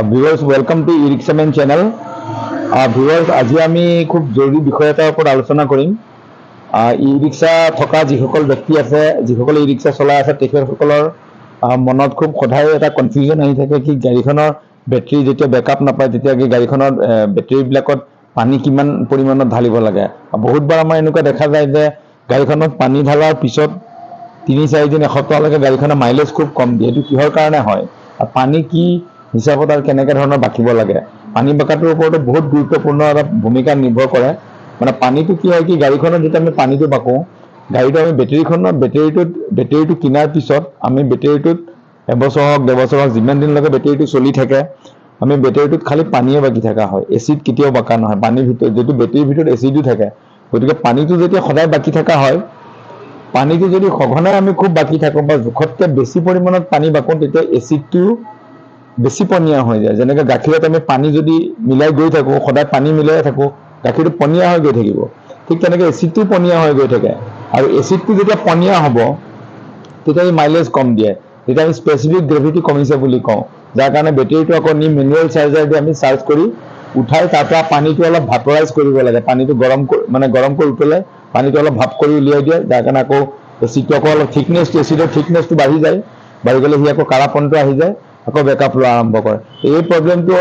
Viewers welcome to e rickshaw man channel. Viewers আজি আমি খুব জৰুৰি বিষয় এটাৰ ওপৰত আলোচনা কৰিম। ই-ৰিক্সা থকা যিসকল ব্যক্তি আছে, যিসকলে ই-ৰিক্সা চলাই আছে, তেখেতসকলৰ মনত খুব সদায় এটা কনফিউজন আহি থাকে কি গাড়ীখনৰ বেটাৰী যেতিয়া বেকআপ নাপায় তেতিয়া কি গাড়ীখনৰ বেটাৰীবিলাকত পানী কিমান পৰিমাণত ঢালিব লাগে। বহুতবাৰ আমাৰ এনেকুৱা দেখা যায় যে গাড়ীখনত পানী ঢালাৰ পিছত ৩-৪ দিন এসপ্তাহলৈকে গাড়ীখনৰ মাইলেজ খুব কম দিয়ে। এইটো কিহৰ কাৰণে হয় আৰু পানী কি হিচাপত আৰু কেনেকৈ ধৰণৰ বাকিব লাগে, পানী বাকাটোৰ ওপৰতো বহুত গুৰুত্বপূৰ্ণ এটা ভূমিকা নিৰ্ভৰ কৰে। মানে পানীটো কি হয় কি গাড়ীখনত যেতিয়া আমি পানীটো বাকোঁ, গাড়ীটো আমি বেটাৰীটো কিনাৰ পিছত আমি বেটাৰীটোত এবছৰ হওক ১.৫ বছৰ হওক যিমান দিনলৈকে বেটাৰীটো চলি থাকে আমি বেটাৰীটোত খালি পানীয়ে বাকি থকা হয়, এচিড কেতিয়াও বাকা নহয়। পানীৰ ভিতৰত যিটো বেটাৰীৰ ভিতৰত এচিডো থাকে, গতিকে পানীটো যেতিয়া সদায় বাকি থকা হয়, পানীটো যদি সঘনাই আমি খুব বাকি থাকোঁ বা জোখতকৈ বেছি পৰিমাণত পানী বাকোঁ তেতিয়া এচিডটো বেছি পনীয়া হৈ যায়। যেনেকৈ গাখীৰত আমি পানী যদি মিলাই গৈ থাকোঁ, সদায় পানী মিলাই থাকোঁ, গাখীৰটো পনীয়া হৈ গৈ থাকিব। ঠিক তেনেকৈ এচিডটো পনীয়া হৈ গৈ থাকে আৰু এচিডটো যেতিয়া পনীয়া হ'ব তেতিয়া ই মাইলেজ কম দিয়ে। তেতিয়া আমি স্পেচিফিক গ্ৰেভিটি কমিছে বুলি কওঁ, যাৰ কাৰণে বেটাৰীটো আকৌ নি মেনুৱেল চাৰ্জাৰ দি আমি চাৰ্জ কৰি উঠাই তাৰ পৰা পানীটো অলপ ভাপৰাইজ কৰিব লাগে। পানীটো গৰম কৰি উঠলে পানীটো অলপ ভাপ কৰি উলিয়াই দিয়ে, যাৰ কাৰণে আকৌ এচিডটো আকৌ অলপ এচিডৰ থিকনেছটো বাঢ়ি যায়। বাঢ়ি গ'লে সি আকৌ কাৰাপনটো আহি যায়, আকৌ বেকআপ লোৱা আৰম্ভ কৰে। এই প্ৰব্লেমটো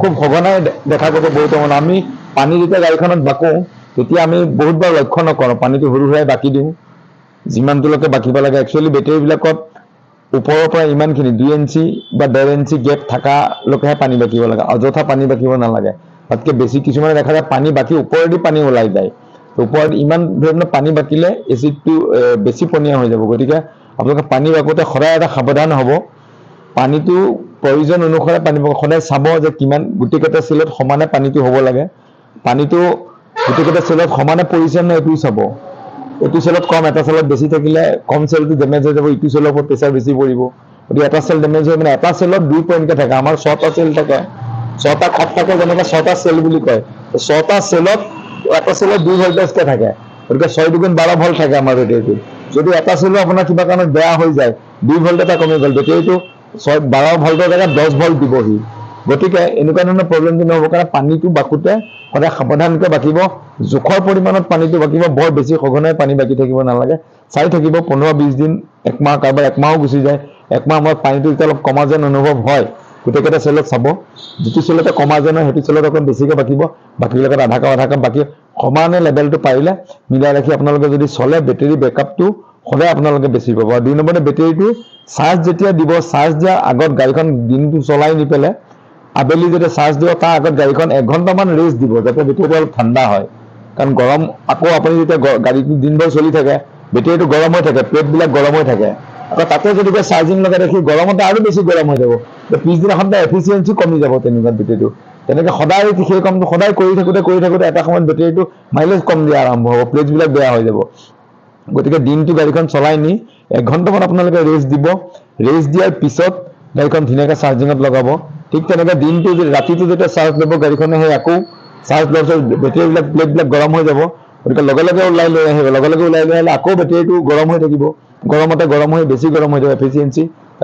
খুব সঘনাই দেখা যাব বহুত সময়ত। আমি পানী যেতিয়া গাড়ীখনত বাকোঁ তেতিয়া আমি বহুতবাৰ লক্ষ্য নকৰোঁ, পানীটো হুৰুহুৰাই বাকি দিওঁ যিমানটোলৈকে বাকিব লাগে। একচুৱেলি বেটাৰীবিলাকত ওপৰৰ পৰা ইমানখিনি 2 ইঞ্চি বা 1.5 ইঞ্চি গেপ থকালৈকেহে পানী বাকিব লাগে, অযথা পানী বাকিব নালাগে। তাতকৈ বেছি কিছুমানে দেখা যায় পানী বাকি ওপৰেদি পানী ওলাই যায়। ওপৰত ইমান ধৰণৰ পানী বাকিলে এচিডটো বেছি পনীয়া হৈ যাব। গতিকে আপোনালোকে পানী বাকোঁতে সদায় এটা সাৱধান হ'ব। পানীটো প্ৰয়োজন অনুসাৰে পানী সদায় চাব যে কিমান গোটেইকেইটা চেলত সমানে পানীটো হ'ব লাগে। পানীটো গোটেইকেইটা চেলত সমানে পৰিছে নে এইটোও চাব। এইটো চেলত কম, এটা চেলত বেছি থাকিলে কম চেলটো ডেমেজ হৈ যাব, ইটো চেলৰ ওপৰত প্ৰেছাৰ বেছি পৰিব। গতিকে এটা চেল ডেমেজ হৈ মানে এটা চেলত 2 পইণ্টকৈ থাকে। আমাৰ 6টা চেল থাকে, 6টা খাপ থাকে, যেনেকৈ 6টা চেল বুলি কয়। 6টা চেলত এটা চেলত 2 ভল্টেজকৈ থাকে, গতিকে 6 × 12 ভল্ট থাকে আমাৰ বেটাৰীটোত। যদি এটা চেলো আপোনাৰ কিবা কাৰণত বেয়া হৈ যায়, 2 ভল্ট এটা কমি গ'ল, বেটাৰীটো 12 ভল্টৰ জেগাত 10 ভল্ট দিবহি। গতিকে এনেকুৱা ধৰণৰ প্ৰব্লেমটো নহ'ব কাৰণে পানীটো বাকোঁতে সদায় সাৱধানকৈ বাকিব, জোখৰ পৰিমাণত পানীটো বাকিব। বৰ বেছি সঘনাই পানী বাকি থাকিব নালাগে, চাই থাকিব 15-20 দিন, 1 মাহ, কাৰোবাৰ 1 মাহো গুচি যায়। 1 মাহ মূৰত পানীটো যেতিয়া অলপ কমা যেন অনুভৱ হয় গোটেইকেইটা চেলত চাব, যিটো চেলতে কমা যেন হয় সেইটো চেলত অকণ বেছিকৈ বাকিব, বাকীৰ লগত আধা কাপ বাকি সমানে লেভেলটো পাৰিলে মিলাই ৰাখি আপোনালোকে যদি চলে বেটাৰী বেকআপটো সদায় আপোনালোকে বেছি পাব। আৰু 2 নম্বৰতে বেটাৰীটো চাৰ্জ যেতিয়া দিব, চাৰ্জ দিয়াৰ আগত গাড়ীখন দিনটো চলাই নি পেলাই আবেলি যেতিয়া চাৰ্জ দিব তাৰ আগত গাড়ীখন 1 ঘণ্টামান ৰেষ্ট দিব, যাতে বেটাৰীটো অলপ ঠাণ্ডা হয়। কাৰণ গৰম আকৌ আপুনি যেতিয়া গাড়ীটো দিনভৰ চলি থাকে বেটাৰীটো গৰম হৈ থাকে, প্লেটবিলাক গৰম হৈ থাকে, আকৌ তাতে যদি চাৰ্জিং লগাই ৰাখি গৰমতে আৰু বেছি গৰম হৈ যাব, পিছদিনাখন তাৰ এফিচিয়েঞ্চি কমি যাব তেনেকুৱা বেটাৰীটো। তেনেকৈ সদায় সেই কামটো সদায় কৰি থাকোঁতে এটা সময়ত বেটাৰীটো মাইলেজ কম দিয়া আৰম্ভ হ'ব, প্লেটবিলাক বেয়া হৈ যাব। গতিকে দিনটো গাড়ীখন চলাই নি 1 ঘণ্টামান আপোনালোকে ৰেষ্ট দিব। ৰেষ্ট দিয়াৰ পিছত গাড়ীখন ধুনীয়াকৈ চাৰ্জিঙত লগাব। ঠিক তেনেকৈ দিনটো ৰাতিটো যেতিয়া চাৰ্জ ল'ব গাড়ীখনে, সেই আকৌ চাৰ্জ লোৱাৰ পিছত বেটাৰীবিলাক প্লেটবিলাক গৰম হৈ যাব। গতিকে লগে লগে ওলাই লৈ আহিব, লগে লগে ওলাই লৈ আহিলে আকৌ বেটাৰীটো গৰম হৈ থাকিব, গৰম হৈ বেছি গৰম হৈ যাব, এফিচিয়েঞ্চি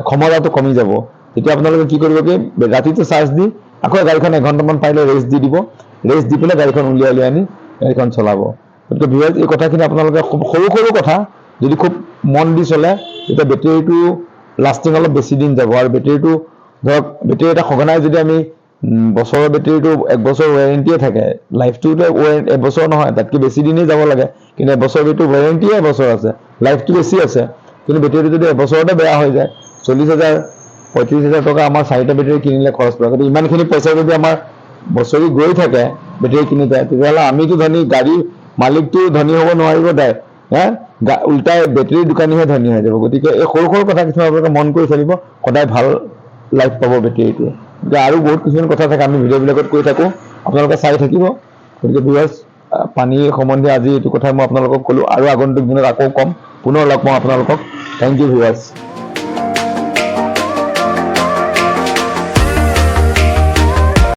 ক্ষমতাটো কমি যাব। তেতিয়া আপোনালোকে কি কৰিব কি ৰাতিটো চাৰ্জ দি আকৌ গাড়ীখন 1 ঘণ্টামান পাৰিলে ৰেষ্ট দি দিব, ৰেষ্ট দি পেলাই গাড়ীখন উলিয়াই আনি গাড়ীখন চলাব। গতিকে ভিউৱাৰ্ছ এই কথাখিনি আপোনালোকে খুব সৰু কথা যদি খুব মন দি চলে তেতিয়া বেটাৰীটো লাষ্টিং অলপ বেছি দিন যাব। আৰু বেটাৰীটো ধৰক বেটাৰী এটা সঘনাই যদি আমি বছৰৰ বেটাৰীটো 1 বছৰ ৱাৰেণ্টিয়ে থাকে, লাইফটোতো 1 বছৰ নহয়, তাতকৈ বেছি দিনেই যাব লাগে। কিন্তু 1 বছৰ বেটাৰী ৱাৰেণ্টিয়ে 1 বছৰ আছে, লাইফটো বেছি আছে। কিন্তু বেটাৰীটো যদি 1 বছৰতে বেয়া হৈ যায় 40,000 35,000 টকা আমাৰ 4টা বেটাৰী কিনিলে খৰচ পৰে। গতিকে ইমানখিনি পইচা যদি আমাৰ বছৰি গৈ থাকে বেটাৰী কিনোতে, তেতিয়াহ'লে আমিতো ধনী, গাড়ীৰ মালিকটো ধনী হ'ব নোৱাৰিব উল্টাই বেটাৰী দোকানীহে ধনী হৈ যাব। গতিকে এই সৰু কথা কিছুমান আপোনালোকে মন কৰি চলিব, সদায় ভাল লাইফ পাব বেটাৰীটোৱে। গতিকে আৰু বহুত কিছুমান কথা থাকে, আমি ভিডিঅ'বিলাকত কৈ থাকোঁ, আপোনালোকে চাই থাকিব। গতিকে ভিউৱাৰ্ছ পানীৰ সম্বন্ধে আজি এইটো কথাই মই আপোনালোকক ক'লোঁ, আৰু আগন্তুক দিনত আকৌ ক'ম, পুনৰ লগ পাম আপোনালোকক। Thank you viewers.